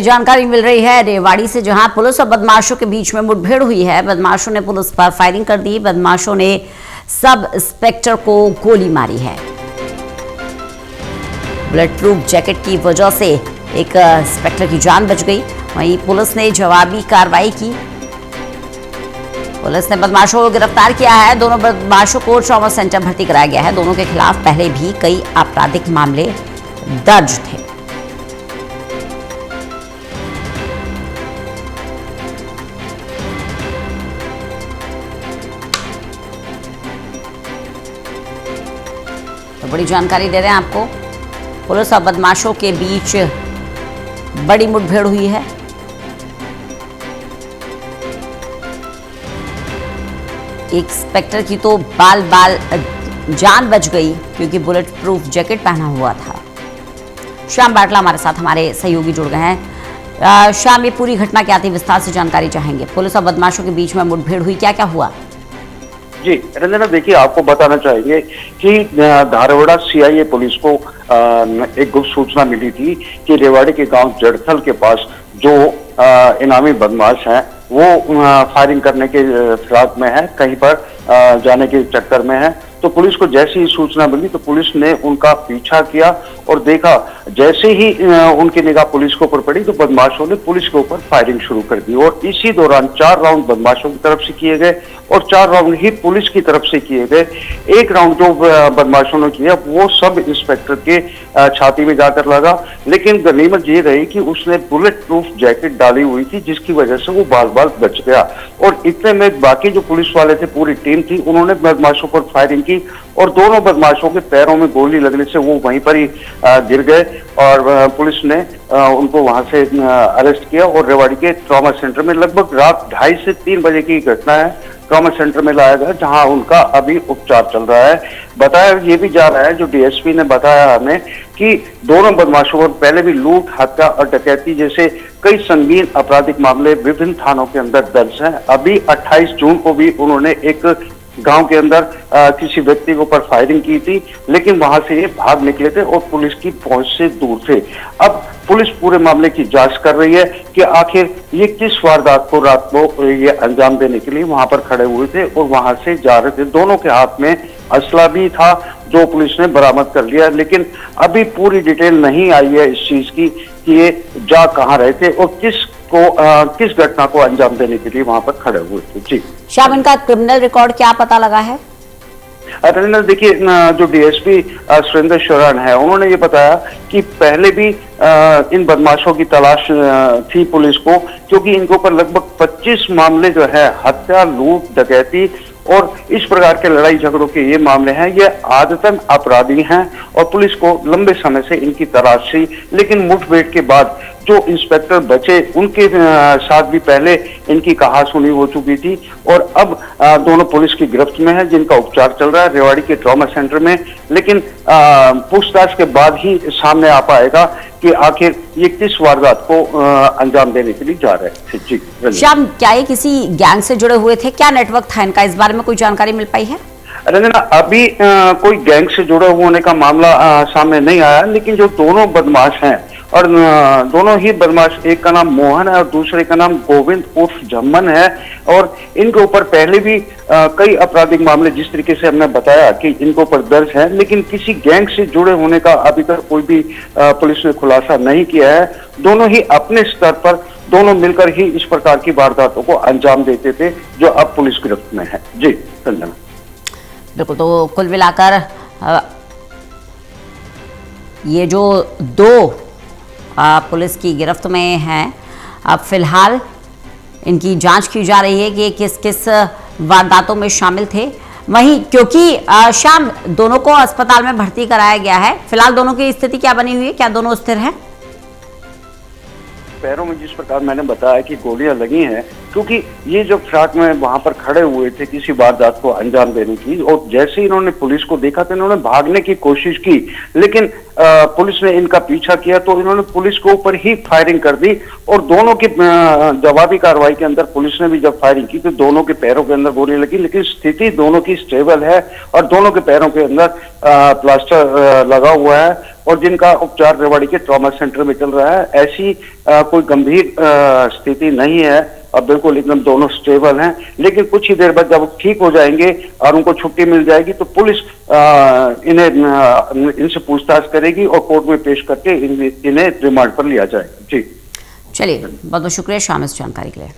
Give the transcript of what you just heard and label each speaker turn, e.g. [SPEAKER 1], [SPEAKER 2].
[SPEAKER 1] जानकारी मिल रही है रेवाड़ी से, जहां पुलिस और बदमाशों के बीच में मुठभेड़ हुई है। बदमाशों ने पुलिस पर फायरिंग कर दी। बदमाशों ने सब इंस्पेक्टर को गोली मारी है। बुलेट प्रूफ जैकेट की वजह से एक इंस्पेक्टर की जान बच गई। वहीं पुलिस ने जवाबी कार्रवाई की। पुलिस ने बदमाशों को गिरफ्तार किया है। दोनों बदमाशों को ट्रॉमा सेंटर भर्ती कराया गया है। दोनों के खिलाफ पहले भी कई आपराधिक मामले दर्ज थे। तो बड़ी जानकारी दे रहे हैं आपको। पुलिस और बदमाशों के बीच बड़ी मुठभेड़ हुई है। एक इंस्पेक्टर की तो बाल जान बच गई, क्योंकि बुलेट प्रूफ जैकेट पहना हुआ था। श्याम बाटला हमारे साथ, हमारे सहयोगी जुड़ गए हैं। श्याम, ये पूरी घटना क्या थी, विस्तार से जानकारी चाहेंगे। पुलिस और बदमाशों के बीच में मुठभेड़ हुई, क्या क्या हुआ?
[SPEAKER 2] जी रंजना, देखिए आपको बताना चाहेंगे कि धारवाड़ा सीआईए पुलिस को एक गुप्त सूचना मिली थी कि रेवाड़ी के गांव जड़थल के पास जो इनामी बदमाश हैं वो फायरिंग करने के फिराक में है, कहीं पर जाने के चक्कर में है। तो पुलिस को जैसे ही सूचना मिली तो पुलिस ने उनका पीछा किया और देखा, जैसे ही उनकी निगाह पुलिस के ऊपर पड़ी तो बदमाशों ने पुलिस के ऊपर फायरिंग शुरू कर दी। और इसी दौरान 4 राउंड बदमाशों की तरफ से किए गए और 4 राउंड ही पुलिस की तरफ से किए गए। एक राउंड जो बदमाशों ने किया वो सब इंस्पेक्टर के छाती में जाकर लगा, लेकिन गनीमत ये रही कि उसने बुलेट प्रूफ जैकेट डाली हुई थी, जिसकी वजह से वो बाल बाल बच गया। और इतने में बाकी जो पुलिस वाले थे, पूरी टीम थी, उन्होंने बदमाशों पर फायरिंग की और दोनों बदमाशों के पैरों में गोली लगने से वो वहीं पर ही गिर गए और पुलिस ने उनको वहां से अरेस्ट किया और रेवाड़ी के ट्रॉमा सेंटर में लगभग रात 2:30 से 3 बजे की घटना है, ट्रॉमा सेंटर में लाया गया, जहां उनका अभी उपचार चल रहा है। बताया ये भी जा रहा है, जो डीएसपी ने बताया हमें, कि दोनों बदमाशों पर पहले भी लूट, हत्या और डकैती जैसे कई संगीन आपराधिक मामले विभिन्न थानों के अंदर दर्ज हैं। अभी 28 जून को भी उन्होंने एक गांव के अंदर किसी व्यक्ति के ऊपर फायरिंग की थी, लेकिन वहां से ये भाग निकले थे और पुलिस की पहुंच से दूर थे। अब पुलिस पूरे मामले की जांच कर रही है कि आखिर ये किस वारदात को रात को ये अंजाम देने के लिए वहां पर खड़े हुए थे और वहां से जा रहे थे। दोनों के हाथ में असला भी था, जो पुलिस ने बरामद कर लिया, लेकिन अभी पूरी डिटेल नहीं आई है इस चीज की कि ये जा कहाँ रहे थे और किस घटना को अंजाम देने के लिए वहां पर खड़े हुए थे। जी
[SPEAKER 1] श्याम, इनका क्रिमिनल रिकॉर्ड क्या पता लगा है?
[SPEAKER 2] रंजना, देखिए जो डीएसपी सुरेंद्र शरण है, उन्होंने ये बताया कि पहले भी इन बदमाशों की तलाश थी पुलिस को, क्योंकि इनके ऊपर लगभग 25 मामले जो है हत्या, लूट, डकैती और इस प्रकार के लड़ाई झगड़ों के ये मामले हैं। ये आदतन अपराधी हैं और पुलिस को लंबे समय से इनकी तलाश थी, लेकिन मुठभेड़ के बाद जो इंस्पेक्टर बचे उनके साथ भी पहले इनकी कहासुनी हो चुकी थी और अब दोनों पुलिस की गिरफ्त में है, जिनका उपचार चल रहा है रेवाड़ी के ट्रॉमा सेंटर में। लेकिन पूछताछ के बाद ही सामने आ पाएगा कि आखिर ये किस वारदात को अंजाम देने के लिए जा रहे थे। जी
[SPEAKER 1] श्याम, क्या ये किसी गैंग से जुड़े हुए थे? क्या नेटवर्क था इनका? इस बारे में कोई जानकारी मिल पाई है?
[SPEAKER 2] रंजना, अभी कोई गैंग से जुड़े होने का मामला सामने नहीं आया, लेकिन जो दोनों बदमाश हैं और दोनों ही बदमाश, एक का नाम मोहन है और दूसरे का नाम गोविंद उर्फ जम्मन है, और इनके ऊपर पहले भी कई आपराधिक मामले जिस तरीके से हमने बताया कि इनके ऊपर दर्ज है, लेकिन किसी गैंग से जुड़े होने का अभी तक कोई भी पुलिस ने खुलासा नहीं किया है। दोनों ही अपने स्तर पर दोनों मिलकर ही इस प्रकार की वारदातों को अंजाम देते थे, जो अब पुलिस गिरफ्त में है। जी संजना,
[SPEAKER 1] बिल्कुल। तो कुल मिलाकर ये जो 2 पुलिस की गिरफ्त में हैं, अब फिलहाल इनकी जांच की जा रही है कि किस किस वारदातों में शामिल थे। वहीं क्योंकि शाम दोनों को अस्पताल में भर्ती कराया गया है, फिलहाल दोनों की स्थिति क्या बनी हुई है? क्या दोनों स्थिर हैं?
[SPEAKER 2] पैरों में जिस प्रकार मैंने बताया कि गोलियां लगी हैं, क्योंकि ये जो फ्राक में वहां पर खड़े हुए थे किसी वारदात को अंजाम देने की, और जैसे ही इन्होंने पुलिस को देखा तो इन्होंने भागने की कोशिश की, लेकिन पुलिस ने इनका पीछा किया तो इन्होंने पुलिस के ऊपर ही फायरिंग कर दी और दोनों की जवाबी कार्रवाई के अंदर पुलिस ने भी जब फायरिंग की तो दोनों के पैरों के अंदर गोली लगी, लेकिन स्थिति दोनों की स्टेबल है और दोनों के पैरों के अंदर प्लास्टर लगा हुआ है और जिनका उपचार रेवाड़ी के ट्रॉमा सेंटर में चल रहा है। ऐसी कोई गंभीर स्थिति नहीं है और बिल्कुल एकदम दोनों स्टेबल हैं, लेकिन कुछ ही देर बाद जब ठीक हो जाएंगे और उनको छुट्टी मिल जाएगी तो पुलिस इनसे पूछताछ करेगी और कोर्ट में पेश करके इन्हें रिमांड पर लिया जाएगा। जी
[SPEAKER 1] चलिए, बहुत बहुत शुक्रिया शाम इस जानकारी के लिए।